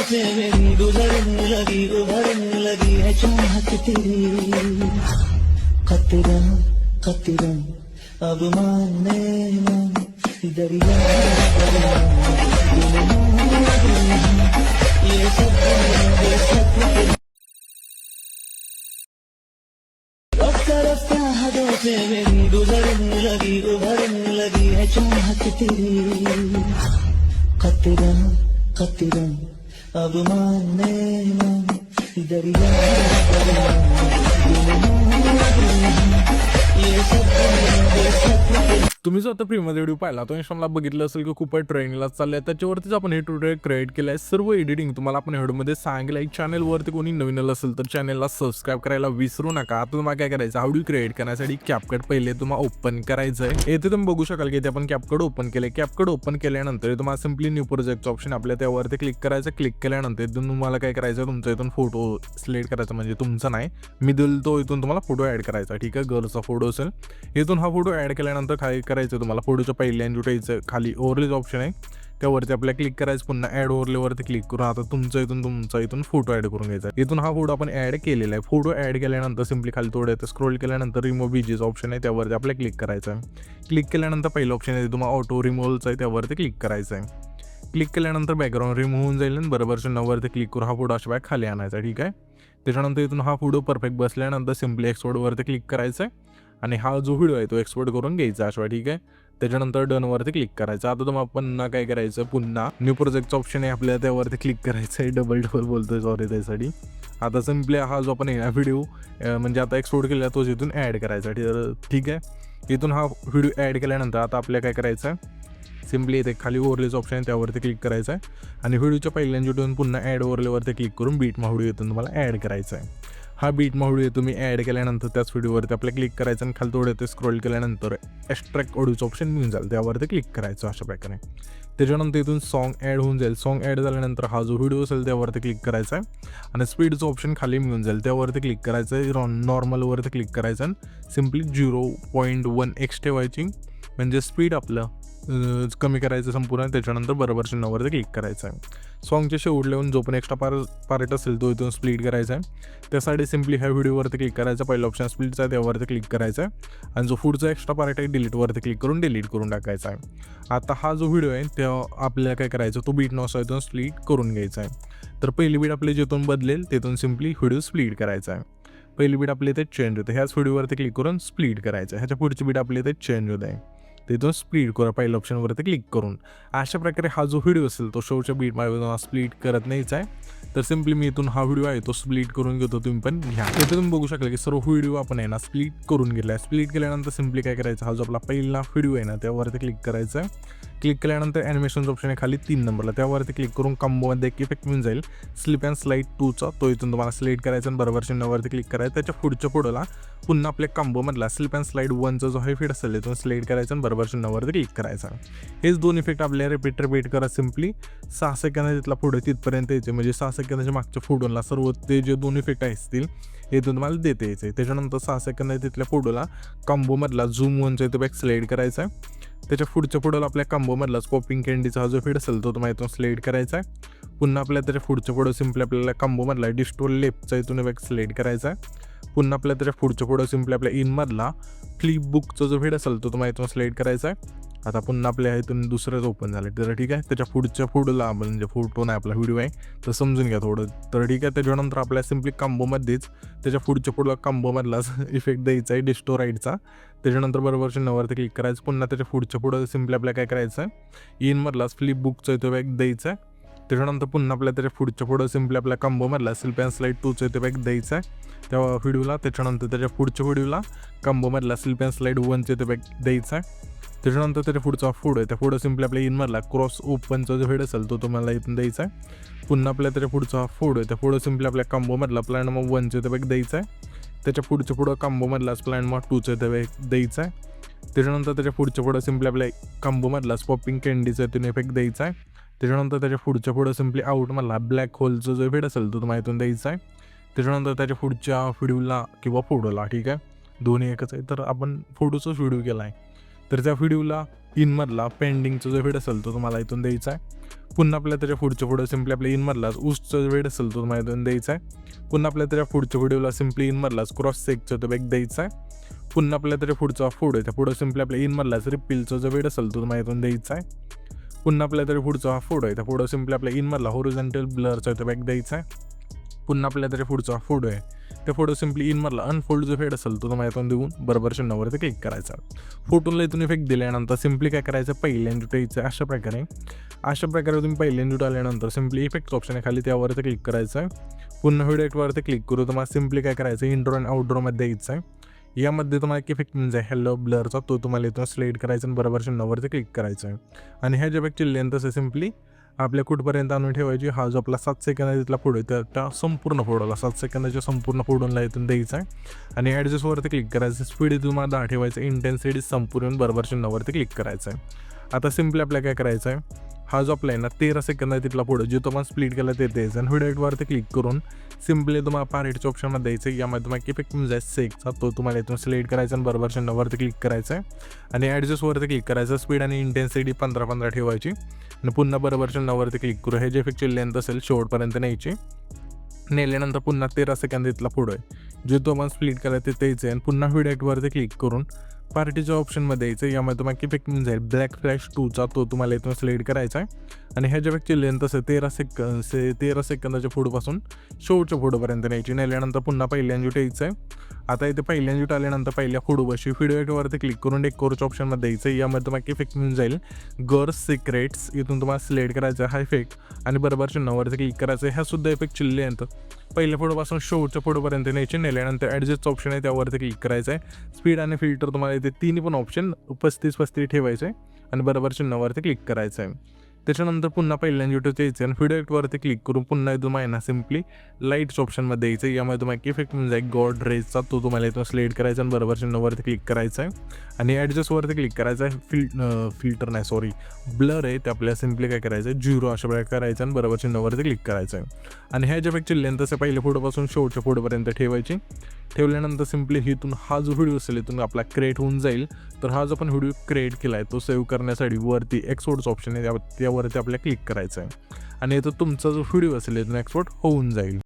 से मेरी उभरने लगी है चाहत तेरी। खतरा खतरा अब मानने मन दरिया ये सब रफ्ता रफ्ता हदों से मेरी उभरने लगी है चाहत तेरी। खतरा खतरा अब मानने मन दरिया ये सब तुम्ही जो आता फ्रीमध्ये व्हिडिओ पाहिला तो इंस्टाला बघितलं असेल की खूप ट्रेनिंगला चाललंय, त्याच्यावरतीच आपण हे ट्युटोरियल क्रिएट केलं आहे. सर्व एडिटिंग तुम्हाला आपण व्हिडिओमध्ये सांगितलं आहे. चॅनलवरती कोणी नवीन आलं असेल तर चॅनलला सबस्क्राईब करायला विसरू नका. आता तुम्हाला काय करायचं, व्हिडिओ क्रिएट करण्यासाठी कॅपकट पहिले तुम्हाला ओपन करायचं आहे. येथे तुम्ही बघू शकाल की इथे आपण कॅपकट ओपन केले. कॅपकट ओपन केल्यानंतर तुम्हाला सिम्पली न्यू प्रोजेक्टचं ऑप्शन आपल्या त्यावरती क्लिक करायचं. क्लिक केल्यानंतर इथून तुम्हाला काय करायचं, तुमचा इथून फोटो सिलेक्ट करायचा, म्हणजे तुमचा नाही मी दिल तो इथून तुम्हाला फोटो ॲड करायचा. ठीक आहे, गर्लचा फोटो असेल. इथून हा फोटो ॲड केल्यानंतर काय करायचं, तुम्हाला फोटोच्या पहिल्या जुटायचं खाली ओव्हरलेच ऑप्शन आहे त्यावरती आपल्याला क्लिक करायचं. पुन्हा ॲड ओव्हरलेवरती क्लिक करून आता तुमचा इथून फोटो ॲड करून घ्यायचा. इथून हा फोटो आपण ॲड केलेला आहे. फोटो ॲड केल्यानंतर सिम्पली खाली थोडं येतं स्क्रोल केल्यानंतर रिमूव्ह बीजेचं ऑप्शन आहे त्यावरती आपल्याला क्लिक करायचं आहे. क्लिक केल्यानंतर पहिलं ऑप्शन आहे तुम्हाला ऑटो रिमूव्हचं आहे त्यावरती क्लिक करायचं आहे. क्लिक केल्यानंतर बॅकग्राऊंड रिमूव्ह होऊन जाईल आणि बरोबर नवरती क्लिक करून हा फोटो अशा बॅग खाली आणायचा. ठीक आहे, त्याच्यानंतर इथून हा फोटो परफेक्ट बसल्यानंतर सिम्पली एक्सपोर्टवरती क्लिक करायचं आहे आणि हा जो व्हिडिओ आहे तो एक्सपोर्ट करून घ्यायचा अशा. ठीक आहे, त्याच्यानंतर डनवरती क्लिक करायचं. आता तुम्हाला पुन्हा काय करायचं, पुन्हा न्यू प्रोजेक्टचं ऑप्शन आहे आपल्याला त्यावरती क्लिक करायचं आहे. डबल बोलतोय सॉरी त्यासाठी. आता सिम्पली हा जो आपण व्हिडिओ म्हणजे आता एक्सपोर्ट केलेला तोच इथून ॲड करायचा. ठीक आहे, इथून हा व्हिडिओ ॲड केल्यानंतर आता आपल्याला काय करायचं आहे, सिम्पली इथे खाली ओव्हरलेचं ऑप्शन आहे त्यावरती क्लिक करायचं आहे आणि व्हिडिओच्या पहिल्यांदा पुन्हा ॲड ओव्हरलेवरती क्लिक करून बीट व्हिडिओ इथून तुम्हाला ॲड करायचा आहे. हा बीट व्हिडिओ तुम्ही ॲड केल्यानंतर त्याच व्हिडिओवरती आपल्याला क्लिक करायचं आणि खाली थोडं ते स्क्रोल केल्यानंतर एक्स्ट्रॅक्ट ऑडिओचं ऑप्शन मिळून जाईल त्यावरती क्लिक करायचं अशा प्रकारे. त्याच्यानंतर इथून सॉन्ग ॲड होऊन जाईल. सॉन्ग ॲड झाल्यानंतर हा जो व्हिडिओ असेल त्यावरती क्लिक करायचा आहे आणि स्पीडचं ऑप्शन खाली मिळून जाईल त्यावरती क्लिक करायचं आहे. नॉर्मलवरती क्लिक करायचं आणि सिम्पली 0.1x ठेवायची, म्हणजे स्पीड आपलं कमी करायचं संपूर्ण. त्याच्यानंतर बरोबर चिन्हावरती क्लिक करायचं आहे. सॉन्गच्या शेवट लेवून जो पण एक्स्ट्रा पार्ट असेल तो इथून स्प्लिट करायचा आहे. त्यासाठी सिम्पली ह्या व्हिडिओवरती क्लिक करायचा. पहिला ऑप्शन स्प्लिटचा आहे त्यावरती क्लिक करायचा आहे आणि जो पुढचा एक्स्ट्रा पार्ट आहे डिलीटवरती क्लिक करून डिलीट करून टाकायचा आहे. आता हा जो व्हिडिओ आहे त्या आपल्याला काय करायचं, तो बीट नॉस इथून स्प्लिट करून घ्यायचा आहे. तर पहिली बीट आपली जिथून बदलेल तिथून सिम्पली व्हिडिओ स्प्लिट करायचा आहे. पहिली बीट आपली इथे चेंज होते, ह्याच व्हिडिओवरती क्लिक करून स्प्लिट करायचं आहे. ह्याच्या पुढची बीट आपली इथे चेंज होत आहे, तिथून स्प्लिट करा पहिल्या ऑप्शनवरती क्लिक करून. अशा प्रकारे हा जो व्हिडिओ असेल तो शोच्या बीटमध्ये स्प्लिट करत नाहीच आहे. तर सिम्पली मी इथून हा व्हिडिओ आहे तो स्प्लिट करून घेतो, तुम्ही पण घ्या. इथे तुम्ही बघू शकता की सर्व व्हिडिओ आपण आहे ना स्प्लिट करून गेला आहे. स्प्लिट केल्यानंतर सिम्पली काय करायचं, हा जो आपला पहिला व्हिडिओ आहे ना त्यावरती क्लिक करायचं आहे. क्लिक केल्यानंतर ॲनिमेशनचं ऑप्शन आहे खाली 3 नंबरला त्यावरती क्लिक करून कॉम्बोमध्ये एक इफेक्ट मिळून जाईल स्लिप अँड स्लाईड 2चा, तो इथून तुम्हाला सिलेक्ट करायचा आणि बरोबर चिन्हावरती क्लिक करायचं. त्याच्या पुढच्या फोटोला पुन्हा आपल्या कॉम्बोमधला स्लिप अँड स्लाईड 1चा जो आहे फीड असेल इथून सिलेक्ट करायचं आणि बरोबर चिन्हावरती क्लिक करायचा. हेच 2 इफेक्ट आपल्या रिपीट करा. सिम्पली 6 सेकंद तिथला पुढे तिथपर्यंत यायचे, म्हणजे 6 सेकंदाच्या मागच्या फोटोला सर्व ते जे 2 इफेक्ट असतील इथून तुम्हाला देता यायचे. त्याच्यानंतर 6 सेकंद तिथल्या फोटोला कॉम्बोमधला झूम 1चा इथं बॅक सिलेक्ट करायचा आहे. त्याच्या पुढच्या फोटोला आपल्या कॉम्बोमधलाच पॉपिंग कॅन्डीचा हा जो फीड असेल तो तुम्हाला इथून सिलेक्ट करायचा आहे. पुन्हा आपल्या त्याच्या पुढच्या फोटो सिम्पली आपल्याला कॉम्बोमधला डिस्टोर लेफ्टचा इथून बॅक सिलेक्ट करायचा आहे. पुन्हा आपल्या त्याच्या पुढच्या फोटो सिम्पली आपल्या इनमधला फ्लिप बुकचा जो फीड असेल तो तुम्हाला इथून सिलेक्ट करायचा आहे. आता पुन्हा आपल्या इथून दुसरंच ओपन झालं. तर ठीक आहे, त्याच्या पुढच्या फोटोला म्हणजे फोटो नाही आपला व्हिडिओ आहे तर समजून घ्या थोडं. तर ठीक आहे, त्याच्यानंतर आपल्याला सिम्पली कॉम्बोमध्येच त्याच्या पुढच्या फोटोला कॉम्बोमधलाच इफेक्ट द्यायचा आहे डिस्टो राईडचा. त्याच्यानंतर बरोबर चिन्हावरती क्लिक करायचं. पुन्हा त्याच्या पुढच्या फोटो सिम्पली आपल्याला काय करायचं आहे, इनमधलाच फ्लिप बुकचा इथं बॅक द्यायचा आहे. त्याच्यानंतर पुन्हा आपल्या त्याच्या पुढच्या फोटो सिम्पली आपल्या कॉम्बोमधला स्लिप अँड स्लाईड 2चा इथं बॅक द्यायचा आहे त्या व्हिडिओला. त्याच्यानंतर त्याच्या पुढच्या व्हिडिओला कॉम्बोमधला स्लिप अँड स्लाईड 1चा इथं बॅक द्यायचा आहे. त्याच्यानंतर त्याच्या पुढचा फोटो आहे त्या फोटो सिम्पली आपल्या इनमधला क्रॉस ओपनचा जो हेड असेल तो तुम्हाला इथून द्यायचा आहे. पुन्हा आपल्या त्याच्या पुढचा फोटो आहे त्या फोटो सिम्पली आपल्या कॉम्बोमधला प्लॅन नंबर 1चा इथं बॅक द्यायचा आहे. त्याच्या पुढच्या पुढं कॉम्बोमधलाच प्लॅन नंबर 2चा इथं बॅक द्यायचा आहे. त्याच्यानंतर त्याच्या पुढच्या पुढं सिम्पली आपल्या कॉम्बोमधलाच पॉपिंग कॅन्डीचा इथून इफेक्ट द्यायचा आहे. त्याच्यानंतर त्याच्या पुढच्या पुढं सिम्पली आउटमधला ब्लॅक होलचा जो इफेक्ट असेल तो तुम्हाला इथून द्यायचा आहे. त्याच्यानंतर त्याच्या पुढच्या व्हिडिओला किंवा फोटोला, ठीक आहे दोन्ही एकच आहे, तर आपण फोटोचाच व्हिडिओ केला आहे तर त्या व्हिडिओला इनमधला पेंडिंगचा जो इफेक्ट असेल तो तुम्हाला इथून द्यायचा आहे. पुन्हा आपल्याला त्याच्या पुढं सिम्पली आपल्या इनमधलाच ऊसचं वेळ असेल तो तुम्हाला इथून द्यायचा आहे. पुन्हा आपल्याला त्याच्या पुढच्या व्हिडिओला सिम्पली इनमधलाच क्रॉस सेकचा तो बॅग द्यायचा आहे. पुन्हा आपल्याला त्याच्या पुढचा फूड आहे त्या पुढं सिम्पली आपल्या इनमधलाच रिपिलचा जो वेळ असेल तो तुम्हाला इथून द्यायचा आहे. पुन्हा आपल्याला त्याच्या पुढचा हा फूड आहे त्या पुढं सिम्पली आपल्या इनमधला होरिझॉन्टल ब्लरचा तो बॅग द्यायचा आहे. पुन्हा आपल्याला त्याच्या पुढचा फूड आहे त्या फोटो सिम्पली इनमधला अनफोल्ड जो फेड असेल तो तुम्हाला इथून देऊन बरोबर चिन्हावरती क्लिक करायचा. फोटोला इथून इफेक्ट दिल्यानंतर सिम्पली काय करायचं, पहिल्यांदा यायचं अशा प्रकारे तुम्ही पहिल्यांदा आल्यानंतर सिम्पली इफेक्ट ऑप्शन आहे खाली त्यावरती क्लिक करायचं आहे. पुन्हा व्हिडिओ एकवरती क्लिक करू तुम्हाला सिम्पली काय करायचं, इंट्रो अँड आउटड्रोमध्ये यायचं आहे. यामध्ये तुम्हाला एक इफेक्ट म्हणजे हॅलो ब्लरचा तो तुम्हाला इथून सिलेक्ट करायचा आणि बरोबर चिन्हावरती क्लिक करायचं आहे. आणि ह्या ज्या इफेक्टची लेंथ असे सिम्पली आपल्या कुठपर्यंत आणून ठेवायची. हा जो आपला 7 सेकंद आहे तिथला फोटो आहे त्या संपूर्ण फोटोला 7 सेकंदाच्या संपूर्ण फोटोला इथून द्यायचा आहे. आणि ॲडजस्टवरती क्लिक करायचं, स्पीड तुम्हाला 10 ठेवायचं, इंटेन्सिटी संपूर्ण बरोबर चिन्हावरती क्लिक करायचं आहे. आता सिम्पली आपल्याला काय करायचं आहे, हा जो आपला आहे ना 13 सेकंद आहे तिथला फोटो जो तुम्हाला स्प्लिट केला ते द्यायचं आणि व्हिडिओ एडिटवरती क्लिक करून सिम्पली तुम्हाला पार्टच्या ऑप्शनमध्ये द्यायचं आहे. यामध्ये तुम्हाला इफेक्ट म्हणजे सेकचा तो तुम्हाला इथून सिलेक्ट करायचा आणि बरोबर चिन्हावरती क्लिक करायचं आहे. आणि ॲडजस्टवरती क्लिक करायचं, स्पीड आणि इंटेन्सिटी 15-15 ठेवायची आणि पुन्हा बरोबर चिन्हावरती क्लिक करू. हे जे इफेक्टची लेंथ असेल शेवटपर्यंत न्यायची. नेल्यानंतर पुन्हा 13 सेकंद इथला फोटो आहे जे तो मला स्प्लिट करायचं ते द्यायचं आहे आणि पुन्हा व्हिडिओ एडिटवरती क्लिक करून पार्टीच्या ऑप्शनमध्ये यायचं. यामध्ये तुम्हाला इफेक्ट म्हणजे जाईल ब्लॅक फ्लॅश 2चा तो तुम्हाला इथून सिलेक्ट करायचा आहे. आणि ह्या ज्या इफेक्टची लेंथ असेल 13 सेकंदाच्या फोटोपासून शेवटच्या फोटोपर्यंत न्यायची. नेल्यानंतर पुन्हा पहिल्यांदा यायचं आहे. आता इथे पहिल्यांदा आल्यानंतर पहिल्या फोटोपाशी व्हिडिओ एडिटवरती क्लिक करून डेकोरच्या ऑप्शनमध्ये द्यायचं. यामध्ये तुम्हाला इफेक्ट मिळून जाईल गर्ल्स सिक्रेट्स, इथून तुम्हाला सिलेक्ट करायचा हा इफेक्ट आणि बरोबर चिन्हावरती क्लिक करायचं. ह्या सुद्धा इफेक्टची लेंथ पहिल्या फोटोपासून शेवटच्या फोटोपर्यंत न्यायची. नेल्यानंतर ॲडजस्ट ऑप्शन आहे त्यावरती क्लिक करायचं आहे. स्पीड आणि फिल्टर तुम्हाला इथे तिन्ही पण ऑप्शन 35-35 ठेवायचे आणि बरोबर चिन्हावरती क्लिक करायचं आहे. त्याच्यानंतर पुन्हा पहिल्यांदा युट्यूब यायचं आणि व्हिडिओ एडिटवरती क्लिक करून पुन्हा तुम्हाला ना सिम्पली लाईट्स ऑप्शनमध्ये यायचं. यामध्ये तुम्हाला इफेक्ट म्हणजे गॉड रेजचा तो तुम्हाला इथून सिलेक्ट करायचा आणि बरोबर चिन्हावरती क्लिक करायचा आहे. आणि ॲडजस्टवरती क्लिक करायचं आहे. फिल्टर नाही सॉरी ब्लर आहे ते आपल्याला सिम्पली काय करायचं आहे 0 अशा प्रकारे करायचं आणि बरोबर चिन्हावरती क्लिक करायचं आहे. आणि ह्या ज्या इफेक्टची लेंथ असे पहिल्या फोटोपासून शेवटच्या फोटोपर्यंत ठेवायची. ठेवल्यानंतर सिम्पली इथून हा जो व्हिडिओ असेल इथून आपला क्रिएट होऊन जाईल. तर हा जो आपण व्हिडिओ क्रिएट केला आहे तो सेव्ह करण्यासाठी वरती एक्सपोर्टचं ऑप्शन आहे त्यावरती आपल्याला क्लिक करायचं आहे आणि इथं तुमचा जो व्हिडिओ असेल इथून एक्सपोर्ट होऊन जाईल.